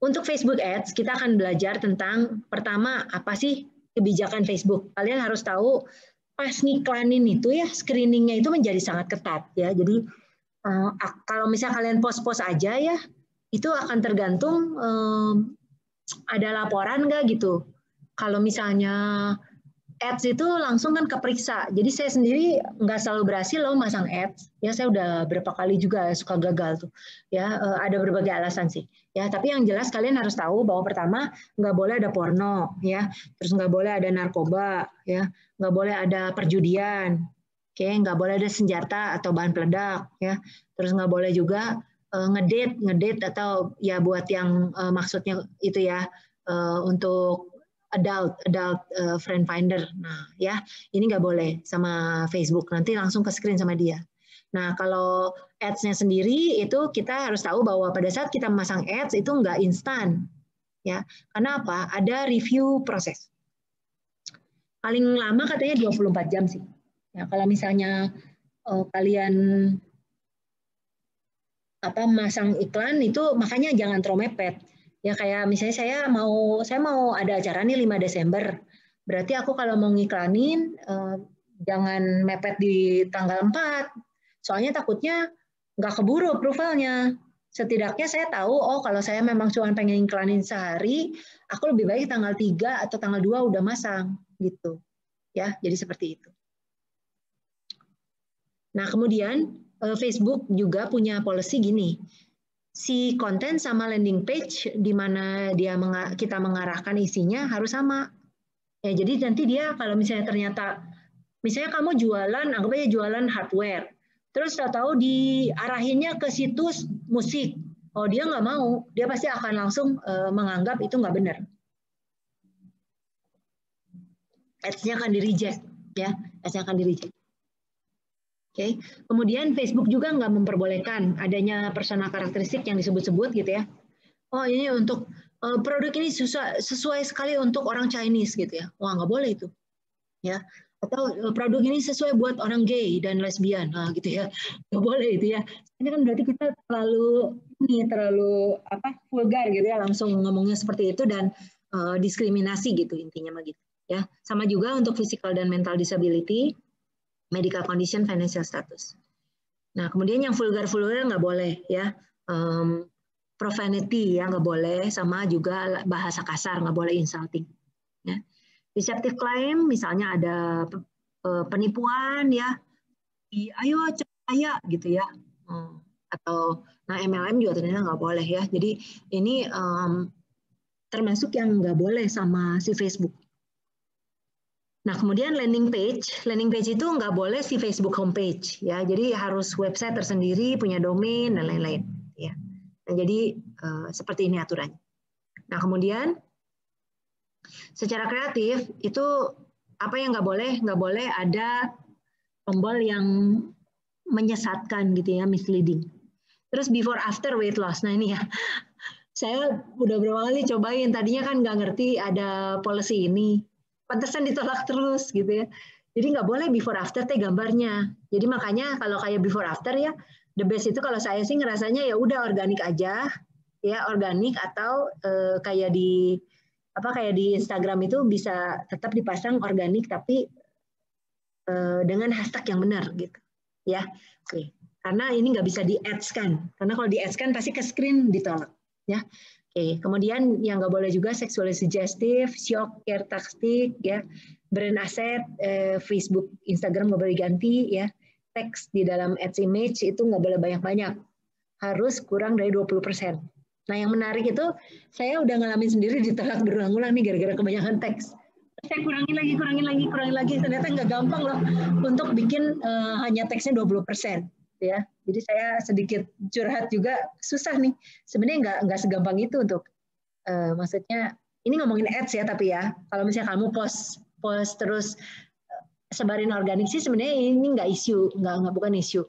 Untuk Facebook Ads, kita akan belajar tentang pertama apa sih kebijakan Facebook. Kalian harus tahu pas ngiklanin itu ya screeningnya itu menjadi sangat ketat ya. Jadi kalau misalnya kalian post-post aja ya, itu akan tergantung ada laporan nggak gitu. Kalau misalnya ads itu langsung kan keperiksa. Jadi saya sendiri nggak selalu berhasil loh masang ads. Ya saya udah berapa kali juga suka gagal tuh. Ya ada berbagai alasan sih. Ya tapi yang jelas kalian harus tahu bahwa pertama nggak boleh ada porno, ya. Terus nggak boleh ada narkoba, ya. Nggak boleh ada perjudian. Oke, nggak boleh ada senjata atau bahan peledak, ya. Terus nggak boleh juga ngedate atau ya buat yang maksudnya itu ya untuk adult friend finder. Nah, ya, ini nggak boleh sama Facebook. Nanti langsung ke screen sama dia. Nah, kalau ads-nya sendiri itu kita harus tahu bahwa pada saat kita memasang ads itu nggak instan. Ya. Karena apa? Ada review proses. Paling lama katanya 24 jam sih. Ya, kalau misalnya kalian masang iklan itu makanya jangan terlalu mepet. Ya kayak misalnya saya mau ada acara nih 5 Desember. Berarti aku kalau mau ngiklanin jangan mepet di tanggal 4. Soalnya takutnya nggak keburu approvalnya. Setidaknya saya tahu, oh kalau saya memang cuma pengen iklanin sehari, aku lebih baik tanggal 3 atau tanggal 2 udah masang gitu. Ya, jadi seperti itu. Nah, kemudian Facebook juga punya policy gini. Si konten sama landing page di mana kita mengarahkan isinya harus sama. Ya, jadi nanti dia kalau misalnya ternyata misalnya kamu jualan, anggap aja jualan hardware. Terus tahu diarahinnya ke situs musik. Oh, dia nggak mau, dia pasti akan langsung menganggap itu nggak benar. Ads-nya akan di-reject, ya. Ads-nya akan di-reject. Oke, kemudian Facebook juga nggak memperbolehkan adanya persona karakteristik yang disebut-sebut gitu ya. Oh ini untuk produk ini sesuai sekali untuk orang Chinese gitu ya. Wah nggak boleh itu, ya. Atau produk ini sesuai buat orang gay dan lesbian, nah gitu ya. Nggak boleh itu ya. Ini kan berarti kita terlalu vulgar gitu ya, langsung ngomongnya seperti itu dan diskriminasi gitu intinya begitu. Ya, sama juga untuk physical dan mental disability, medical condition, financial status. Nah, kemudian yang vulgar-vulgar nggak boleh ya. Profanity ya nggak boleh, sama juga bahasa kasar nggak boleh, insulting. Ya. Deceptive claim misalnya ada penipuan ya, ayo percaya gitu ya. Atau nah MLM juga ternyata nggak boleh ya. Jadi ini termasuk yang nggak boleh sama si Facebook. Nah, kemudian landing page itu nggak boleh si Facebook homepage, ya. Jadi harus website tersendiri, punya domain dan lain-lain, ya. Nah, jadi seperti ini aturannya. Nah, kemudian secara kreatif itu apa yang nggak boleh? Nggak boleh ada tombol yang menyesatkan gitu ya, misleading. Terus before after weight loss. Nah ini ya, saya udah berapa kali cobain. Tadinya kan nggak ngerti ada policy ini. Pantesan ditolak terus gitu ya. Jadi nggak boleh before after teh gambarnya. Jadi makanya kalau kayak before after ya, the best itu kalau saya sih ngerasanya ya udah organik aja, ya organik atau kayak di Instagram itu bisa tetap dipasang organik tapi dengan hashtag yang benar gitu, ya. Oke. Karena ini nggak bisa di ads kan, karena kalau di ads kan pasti ke screen ditolak, ya. Oke, kemudian yang nggak boleh juga sexually suggestive, shock, care tactic, ya, brand asset, Facebook, Instagram nggak boleh ganti, ya, teks di dalam ads image itu nggak boleh banyak-banyak, harus kurang dari 20%. Nah yang menarik itu saya udah ngalamin sendiri ditolak berulang-ulang nih gara-gara kebanyakan teks. Saya kurangin lagi, ternyata nggak gampang loh untuk bikin hanya teksnya 20%. Ya, jadi saya sedikit curhat juga, susah nih. Sebenarnya nggak segampang itu untuk maksudnya ini ngomongin ads ya, tapi ya kalau misalnya kamu post terus sebarin organik sih sebenarnya ini nggak isu, bukan isu,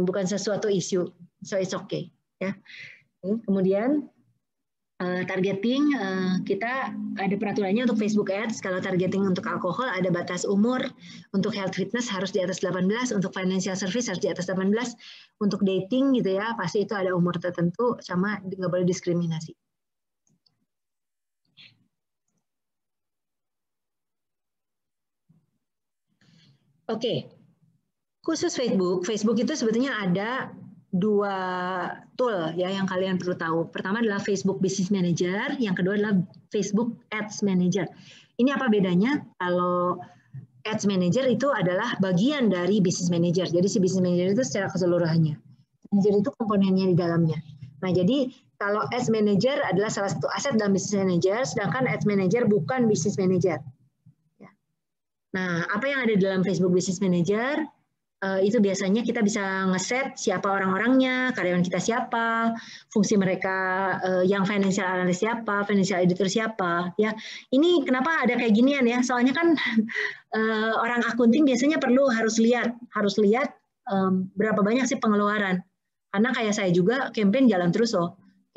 bukan sesuatu isu, so it's okay ya. Kemudian targeting, kita ada peraturannya untuk Facebook Ads. Kalau targeting untuk alkohol ada batas umur, untuk health fitness harus di atas 18, untuk financial service harus di atas 18, untuk dating gitu ya pasti itu ada umur tertentu, sama nggak boleh diskriminasi. Oke. Khusus Facebook, Facebook itu sebetulnya ada 2 tool ya yang kalian perlu tahu. Pertama adalah Facebook Business Manager, yang kedua adalah Facebook Ads Manager. Ini apa bedanya? Kalau Ads Manager itu adalah bagian dari Business Manager. Jadi si Business Manager itu secara keseluruhannya. Manager itu komponennya di dalamnya. Nah, jadi kalau Ads Manager adalah salah satu aset dalam Business Manager, sedangkan Ads Manager bukan Business Manager. Nah, apa yang ada di dalam Facebook Business Manager? Itu biasanya kita bisa ngeset siapa orang-orangnya, karyawan kita siapa, fungsi mereka yang financial analyst siapa, financial editor siapa, ya. Ini kenapa ada kayak ginian ya? Soalnya kan orang akunting biasanya harus lihat berapa banyak sih pengeluaran. Karena kayak saya juga campaign jalan terus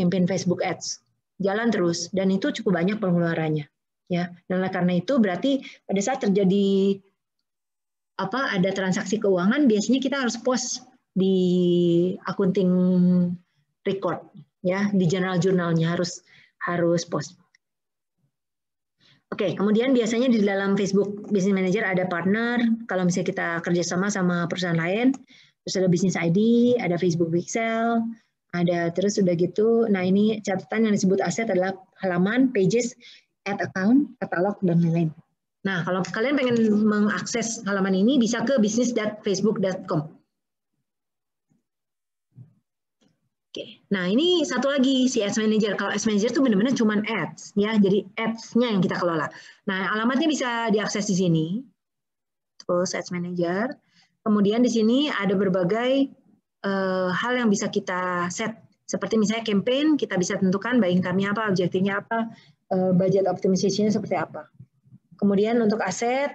campaign Facebook Ads jalan terus dan itu cukup banyak pengeluarannya, ya. Dan karena itu berarti pada saat terjadi ada transaksi keuangan, biasanya kita harus post di accounting record, ya, di jurnal-jurnalnya harus post. Oke, kemudian biasanya di dalam Facebook Business Manager ada partner, kalau misalnya kita kerjasama sama perusahaan lain, terus ada Business ID, ada Facebook Pixel, ada terus udah gitu. Nah, ini catatan yang disebut aset adalah halaman, pages, add account, katalog, dan lain-lain. Nah, kalau kalian pengen mengakses halaman ini, bisa ke business.facebook.com. Oke, nah ini satu lagi si Ads Manager. Kalau Ads Manager itu benar-benar cuma ads, ya. Jadi ads-nya yang kita kelola. Nah, alamatnya bisa diakses di sini. Terus Ads Manager. Kemudian di sini ada berbagai hal yang bisa kita set. Seperti misalnya campaign, kita bisa tentukan buying time-nya apa, objektifnya apa, budget optimization-nya seperti apa. Kemudian untuk aset,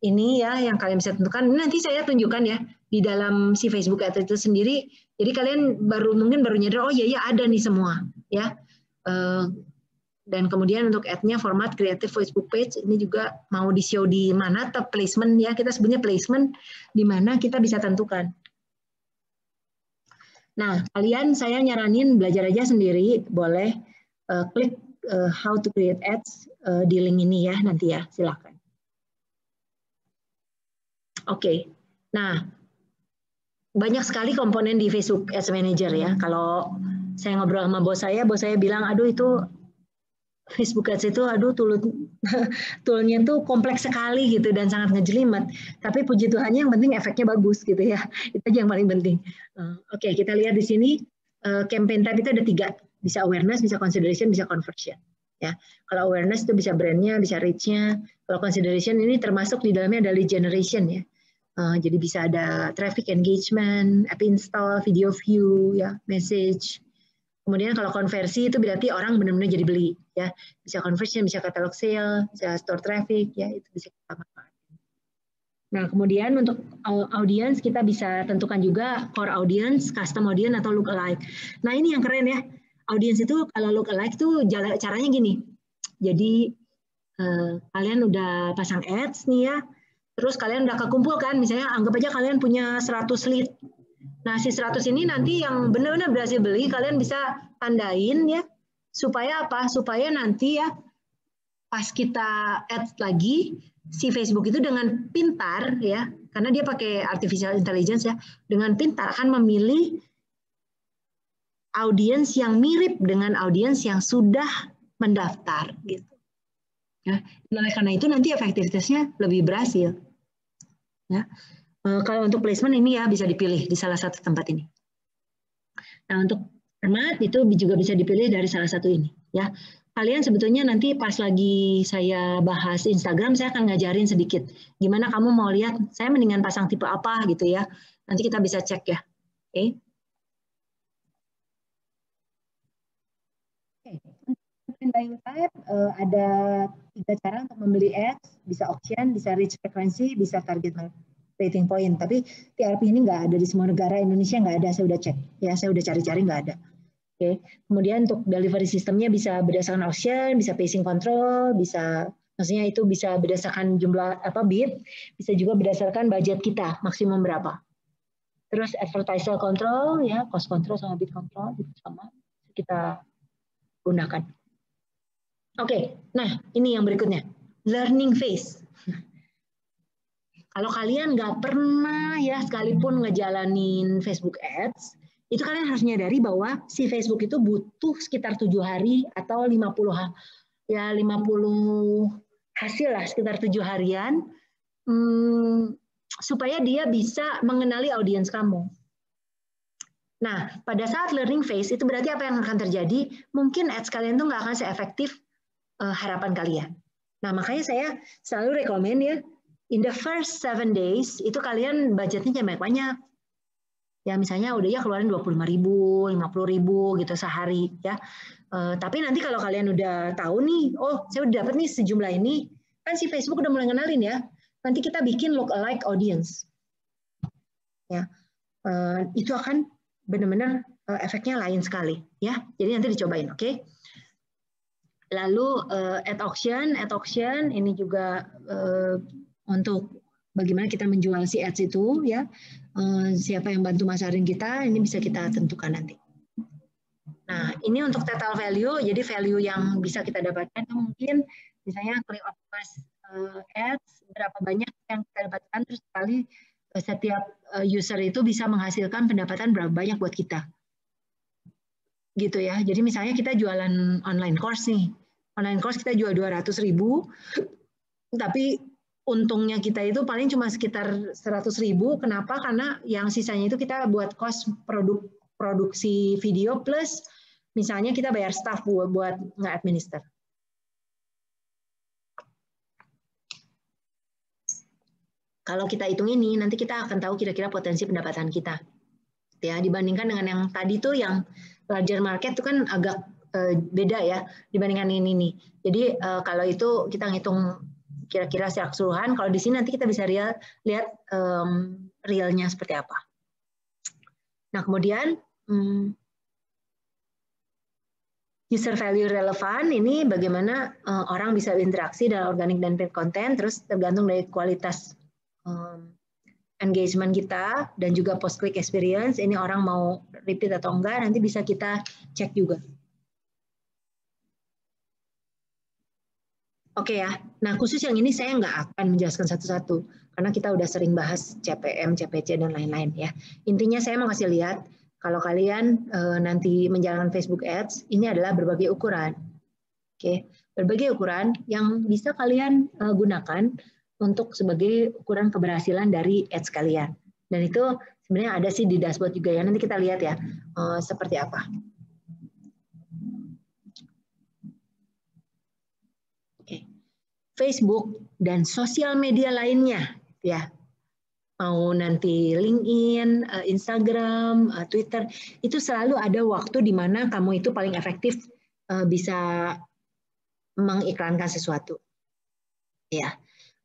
ini ya yang kalian bisa tentukan. Nanti saya tunjukkan ya di dalam si Facebook Ads itu sendiri. Jadi kalian mungkin baru nyadar, oh iya ada nih semua. Ya. Dan kemudian untuk ad-nya format creative Facebook page, ini juga mau di-show di mana, atau placement ya. Kita sebenarnya placement di mana kita bisa tentukan. Nah, saya nyaranin belajar aja sendiri, boleh klik how to create ads di link ini ya nanti ya, silakan. Oke, nah banyak sekali komponen di Facebook Ads Manager ya. Kalau saya ngobrol sama bos saya bilang, aduh itu Facebook Ads itu, aduh toolnya tuh kompleks sekali gitu dan sangat ngejelimet. Tapi puji Tuhannya yang penting efeknya bagus gitu ya. Itu aja yang paling penting. Oke, kita lihat di sini campaign type itu ada 3. Bisa awareness, bisa consideration, bisa conversion. Ya, kalau awareness itu bisa brandnya, bisa reach-nya. Kalau consideration ini termasuk di dalamnya ada lead generation ya. Jadi bisa ada traffic engagement, app install, video view, ya, message. Kemudian kalau konversi itu berarti orang benar-benar jadi beli, ya. Bisa conversion, bisa catalog sale, bisa store traffic, ya, itu bisa kita manfaatkan. Nah, kemudian untuk audience kita bisa tentukan juga core audience, custom audience atau look alike. Nah, ini yang keren ya. Audience itu kalau look alike tuh caranya gini. Jadi kalian udah pasang ads nih ya. Terus kalian udah kekumpul kan, misalnya anggap aja kalian punya 100 lead. Nah, si 100 ini nanti yang benar-benar berhasil beli, kalian bisa tandain ya. Supaya apa? Supaya nanti ya, pas kita ads lagi, si Facebook itu dengan pintar ya, karena dia pakai artificial intelligence ya, dengan pintar akan memilih audiens yang mirip dengan audiens yang sudah mendaftar gitu. Ya, oleh karena itu nanti efektivitasnya lebih berhasil. Ya. Kalau untuk placement ini ya bisa dipilih di salah satu tempat ini. Nah, untuk format itu juga bisa dipilih dari salah satu ini. Ya, kalian sebetulnya nanti pas lagi saya bahas Instagram, saya akan ngajarin sedikit. Gimana kamu mau lihat, saya mendingan pasang tipe apa gitu ya. Nanti kita bisa cek ya. Oke. Buying type ada 3 cara untuk membeli ads, bisa auction, bisa reach frequency, bisa target rating point. Tapi TRP ini nggak ada di semua negara, Indonesia nggak ada, saya udah cek. Ya, saya udah cari-cari nggak ada. Oke. Kemudian untuk delivery sistemnya bisa berdasarkan auction, bisa pacing control, bisa maksudnya itu bisa berdasarkan jumlah bid, bisa juga berdasarkan budget kita maksimum berapa. Terus advertiser control ya, cost control sama bid control itu sama kita gunakan. Oke, nah ini yang berikutnya, learning phase. Kalau kalian nggak pernah ya sekalipun ngejalanin Facebook Ads, itu kalian harus menyadari bahwa si Facebook itu butuh sekitar 7 hari atau 50 hasil lah, sekitar 7 harian supaya dia bisa mengenali audiens kamu. Nah, pada saat learning phase itu berarti apa yang akan terjadi? Mungkin ads kalian tuh nggak akan seefektif harapan kalian. Nah, makanya saya selalu rekomen ya, in the first 7 days itu kalian budgetnya jangan banyak-banyak. Ya misalnya udah ya keluarin 25.000, 50.000 gitu sehari ya. Tapi nanti kalau kalian udah tahu nih, oh saya udah dapat nih sejumlah ini, kan si Facebook udah mulai ngenalin ya. Nanti kita bikin look-alike audience. Ya, itu akan benar-benar efeknya lain sekali ya. Jadi nanti dicobain, oke? Okay? Lalu ad auction ini juga untuk bagaimana kita menjual si ads itu ya. Siapa yang bantu masarin kita ini bisa kita tentukan nanti. Nah, ini untuk total value, jadi value yang bisa kita dapatkan itu mungkin misalnya click of course ads, berapa banyak yang kita dapatkan, terus sekali setiap user itu bisa menghasilkan pendapatan berapa banyak buat kita. Gitu ya, jadi misalnya kita jualan online course nih, online course kita jual 200.000, tapi untungnya kita itu paling cuma sekitar 100.000, kenapa? Karena yang sisanya itu kita buat cost produksi video plus misalnya kita bayar staff buat nge-administer. Kalau kita hitung ini, nanti kita akan tahu kira-kira potensi pendapatan kita. Ya, dibandingkan dengan yang tadi tuh yang larger market itu kan agak beda ya dibandingkan ini nih. Jadi kalau itu kita ngitung kira-kira secara keseluruhan, kalau di sini nanti kita bisa lihat realnya seperti apa. Nah, kemudian user value relevan ini bagaimana orang bisa berinteraksi dalam organic dan paid content, terus tergantung dari kualitas engagement kita dan juga post click experience, ini orang mau repeat atau enggak, nanti bisa kita cek juga. Oke ya, nah khusus yang ini saya nggak akan menjelaskan satu-satu, karena kita udah sering bahas CPM, CPC, dan lain-lain ya. Intinya saya mau kasih lihat, kalau kalian nanti menjalankan Facebook Ads, ini adalah berbagai ukuran. Oke, berbagai ukuran yang bisa kalian gunakan untuk sebagai ukuran keberhasilan dari ads kalian. Dan itu sebenarnya ada sih di dashboard juga ya, nanti kita lihat ya seperti apa. Facebook dan sosial media lainnya ya, mau nanti LinkedIn, Instagram, Twitter, itu selalu ada waktu di mana kamu itu paling efektif bisa mengiklankan sesuatu ya.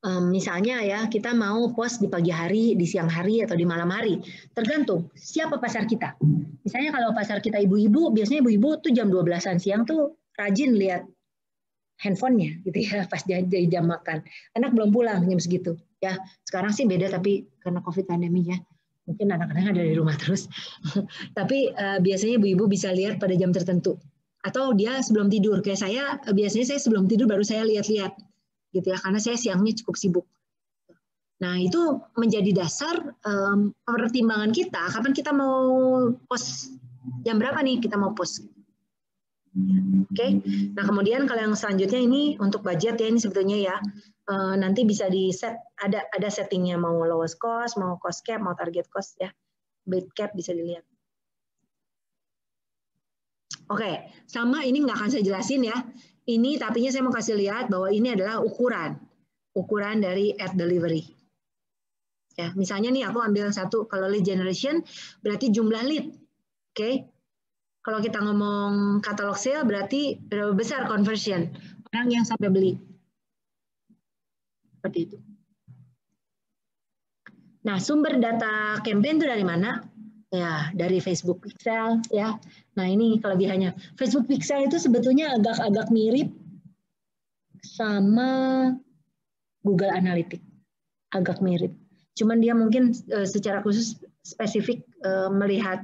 Misalnya ya kita mau post di pagi hari, di siang hari, atau di malam hari, tergantung siapa pasar kita. Misalnya kalau pasar kita ibu-ibu, biasanya ibu-ibu tuh jam 12-an siang tuh rajin lihat handphonenya gitu ya pas jadi jam makan. Anak belum pulang jam segitu. Ya, sekarang sih beda tapi karena Covid pandemi ya. Mungkin anak-anak ada di rumah terus. Tapi biasanya ibu-ibu bisa lihat pada jam tertentu. Atau dia sebelum tidur. Kayak saya biasanya saya sebelum tidur baru saya lihat-lihat gitu ya, karena saya siangnya cukup sibuk. Nah, itu menjadi dasar pertimbangan kita kapan kita mau post, jam berapa nih kita mau post. Oke, nah kemudian kalau yang selanjutnya ini untuk budget ya, ini sebetulnya ya nanti bisa di set, ada settingnya, mau lowest cost, mau cost cap, mau target cost ya, bid cap bisa dilihat. Oke, sama ini nggak akan saya jelasin ya, ini tapinya saya mau kasih lihat bahwa ini adalah ukuran dari ad delivery. Ya, misalnya nih aku ambil satu, kalau lead generation berarti jumlah lead, oke. Kalau kita ngomong katalog sale berarti berapa besar conversion orang yang sampai beli. Seperti itu. Nah, sumber data campaign itu dari mana? Ya, dari Facebook Pixel ya. Nah, ini kelebihannya. Facebook Pixel itu sebetulnya agak-agak mirip sama Google Analytics. Agak mirip. Cuman dia mungkin secara khusus spesifik melihat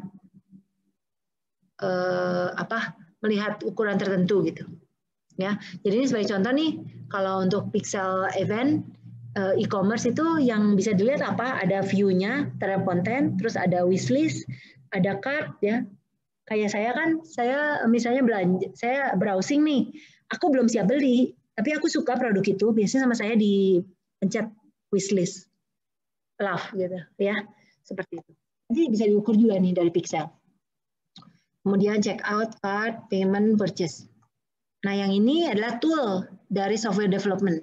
melihat ukuran tertentu gitu ya. Jadi ini sebagai contoh nih, kalau untuk pixel event e-commerce itu yang bisa dilihat apa? Ada view-nya terhadap konten, terus ada wishlist, ada cart ya. Kayak saya kan, saya misalnya belanja, saya browsing nih, aku belum siap beli, tapi aku suka produk itu, biasanya sama saya dipencet wishlist, love gitu ya, seperti itu. Jadi bisa diukur juga nih dari pixel. Kemudian check out, cart, payment, purchase. Nah yang ini adalah tool dari software development.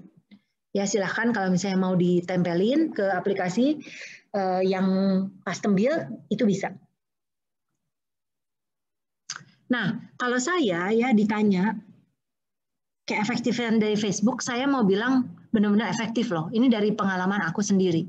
Ya silahkan kalau misalnya mau ditempelin ke aplikasi yang custom build itu bisa. Nah kalau saya ya ditanya keefektifan dari Facebook, saya mau bilang benar-benar efektif loh. Ini dari pengalaman aku sendiri.